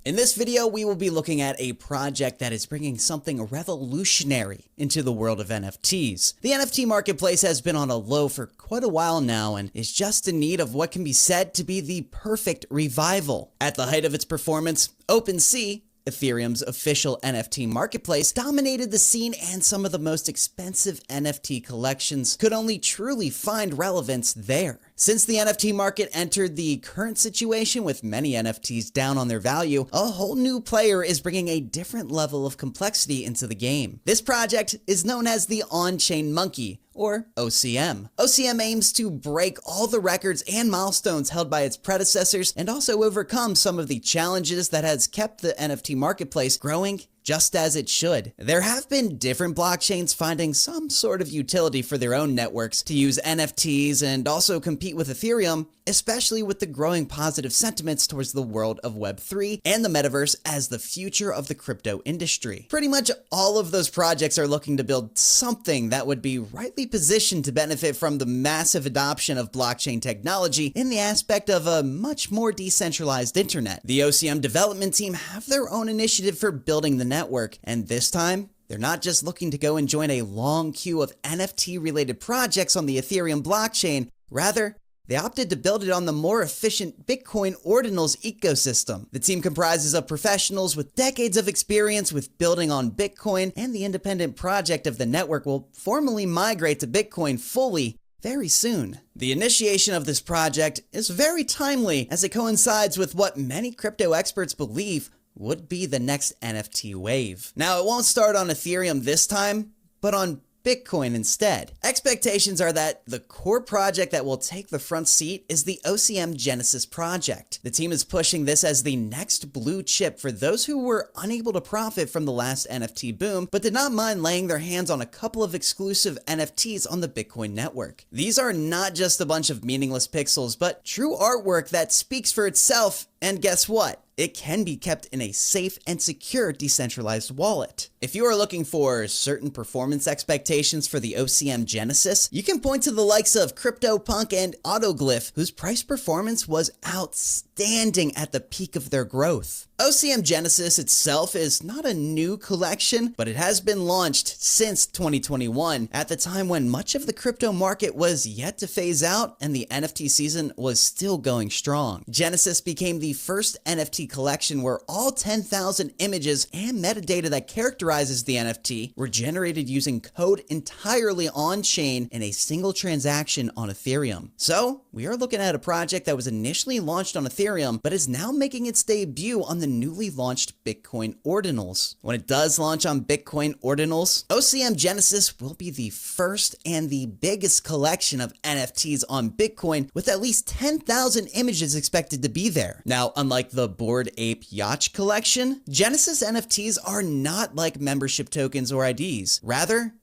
In this video, we will be looking at a project that is bringing something revolutionary into the world of NFTs. The NFT marketplace has been on a low for quite a while now and is just in need of what can be said to be the perfect revival. At the height of its performance, OpenSea, Ethereum's official NFT marketplace, dominated the scene, and some of the most expensive NFT collections could only truly find relevance there. Since the NFT market entered the current situation with many NFTs down on their value, a whole new player is bringing a different level of complexity into the game. This project is known as the OnChainMonkey, or OCM. OCM aims to break all the records and milestones held by its predecessors and also overcome some of the challenges that has kept the NFT marketplace growing just as it should. There have been different blockchains finding some sort of utility for their own networks to use NFTs and also compete with Ethereum, especially with the growing positive sentiments towards the world of Web3 and the metaverse as the future of the crypto industry. Pretty much all of those projects are looking to build something that would be rightly positioned to benefit from the massive adoption of blockchain technology in the aspect of a much more decentralized internet. The OCM development team have their own initiative for building the network, and this time, they're not just looking to go and join a long queue of NFT-related projects on the Ethereum blockchain. Rather, they opted to build it on the more efficient Bitcoin Ordinals ecosystem. The team comprises of professionals with decades of experience with building on Bitcoin, and the independent project of the network will formally migrate to Bitcoin fully very soon. The initiation of this project is very timely as it coincides with what many crypto experts believe would be the next NFT wave. Now, it won't start on Ethereum this time, but on Bitcoin instead. Expectations are that the core project that will take the front seat is the OCM Genesis project. The team is pushing this as the next blue chip for those who were unable to profit from the last NFT boom, but did not mind laying their hands on a couple of exclusive NFTs on the Bitcoin network. These are not just a bunch of meaningless pixels, but true artwork that speaks for itself, and guess what? It can be kept in a safe and secure decentralized wallet. If you are looking for certain performance expectations for the OCM Genesis, you can point to the likes of CryptoPunk and Autoglyph, whose price performance was outstanding at the peak of their growth. OCM Genesis itself is not a new collection, but it has been launched since 2021, at the time when much of the crypto market was yet to phase out and the NFT season was still going strong. Genesis became the first NFT collection where all 10,000 images and metadata that characterizes the NFT were generated using code entirely on-chain in a single transaction on Ethereum. So, we are looking at a project that was initially launched on Ethereum, but is now making its debut on the newly launched Bitcoin Ordinals. When it does launch on Bitcoin Ordinals, OCM Genesis will be the first and the biggest collection of NFTs on Bitcoin, with at least 10,000 images expected to be there. Now, unlike the Bored Ape Yacht collection, Genesis NFTs are not like membership tokens or IDs. Rather,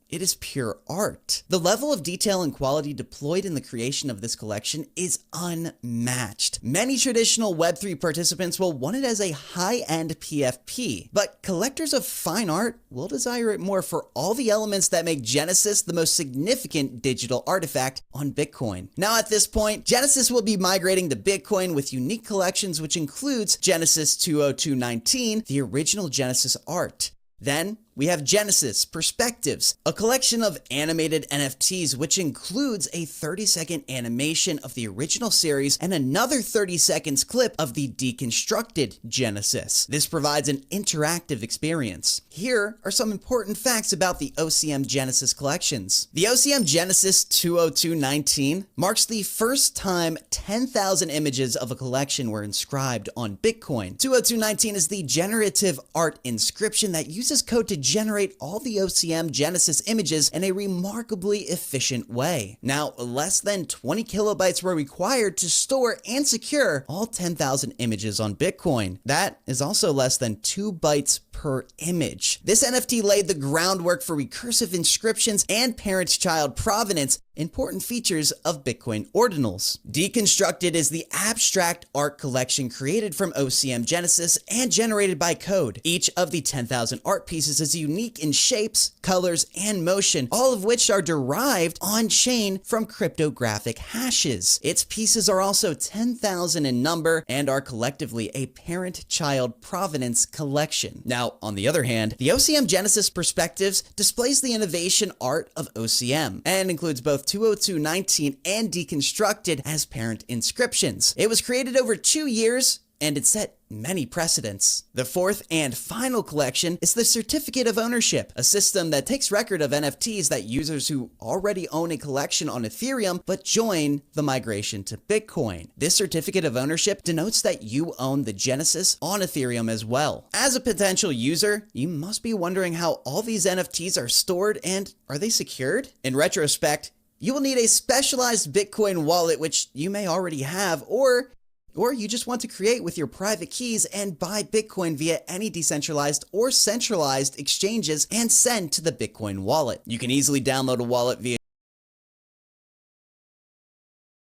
it is pure art. The level of detail and quality deployed in the creation of this collection is unmatched. Many traditional Web3 participants will want it as a high-end PFP, but collectors of fine art will desire it more for all the elements that make Genesis the most significant digital artifact on Bitcoin. Now, at this point, Genesis will be migrating to Bitcoin with unique collections, which includes Genesis 20219, the original Genesis art. Then, we have Genesis Perspectives, a collection of animated NFTs which includes a 30-second animation of the original series and another 30 seconds clip of the deconstructed Genesis. This provides an interactive experience. Here are some important facts about the OCM Genesis collections. The OCM Genesis 20219 marks the first time 10,000 images of a collection were inscribed on Bitcoin. 20219 is the generative art inscription that uses code to generate all the OCM Genesis images in a remarkably efficient way. Now, less than 20 kilobytes were required to store and secure all 10,000 images on Bitcoin. That is also less than 2 bytes per image. This NFT laid the groundwork for recursive inscriptions and parent-child provenance, important features of Bitcoin ordinals. Deconstructed is the abstract art collection created from OCM Genesis and generated by code. Each of the 10,000 art pieces is unique in shapes, colors, and motion, all of which are derived on-chain from cryptographic hashes. Its pieces are also 10,000 in number and are collectively a parent-child provenance collection. Now, on the other hand, the OCM Genesis Perspectives displays the innovation art of OCM and includes both 202.19 and Deconstructed as parent inscriptions. It was created over 2 years and it set many precedents. The fourth and final collection is the Certificate of Ownership, a system that takes record of NFTs that users who already own a collection on Ethereum but join the migration to Bitcoin. This Certificate of Ownership denotes that you own the Genesis on Ethereum as well. As a potential user, you must be wondering how all these NFTs are stored and are they secured? In retrospect, you will need a specialized Bitcoin wallet, which you may already have, or you just want to create with your private keys and buy Bitcoin via any decentralized or centralized exchanges and send to the Bitcoin wallet. You can easily download a wallet via